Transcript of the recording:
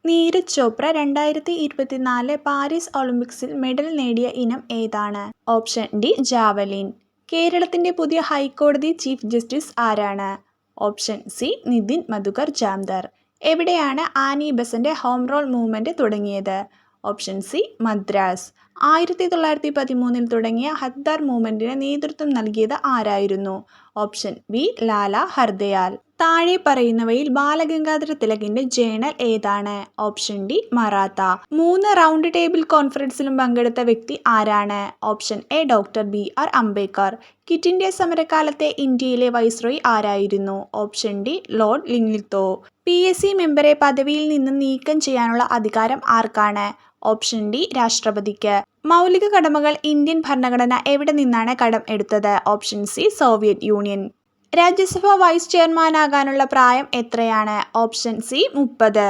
Neeraj Chopra 2024 Paris ഒളിമ്പിക്സിൽ medal നേടിയ ഇനം ഏതാണ്? Option D javelin. കേരളത്തിന്റെ പുതിയ ഹൈക്കോടതി ചീഫ് ജസ്റ്റിസ് ആരാണ്? Option C Nitin Madhukar Jamdar. എവിടെയാണ് Annie Besant home rule movement തുടങ്ങിയത്? Option C Madras. 1913 തുടങ്ങിയ ഹക്ദാർ മൂവ്മെന്റിന് നേതൃത്വം നൽകിയത് ആരായിരുന്നു? Option B Lala Hardayal. താഴെ പറയുന്നവയിൽ ബാലഗംഗാധര തിലകിന്റെ ജേണൽ ഏതാണ്? Option D Maratha. 3 round table കോൺഫറൻസിലും പങ്കെടുത്ത വ്യക്തി ആരാണ്? Option A doctor B R. Ambedkar. Quit India സമരകാലത്തെ ഇന്ത്യയിലെ വൈസ്രോയി ആരായിരുന്നു? Option D Lord Linlithgow. PSC മെമ്പറെ പദവിയിൽ നിന്ന് നീക്കം ചെയ്യാനുള്ള അധികാരം ആർക്കാണ്? ഓപ്ഷൻ ഡി രാഷ്ട്രപതിക്ക്. മൗലിക കടമകൾ ഇന്ത്യൻ ഭരണഘടന എവിടെ നിന്നാണ് കടം എടുത്തത്? Option C Soviet Union. Rajya Sabha vice ചെയർമാനാകാനുള്ള പ്രായം എത്രയാണ്? Option C 30.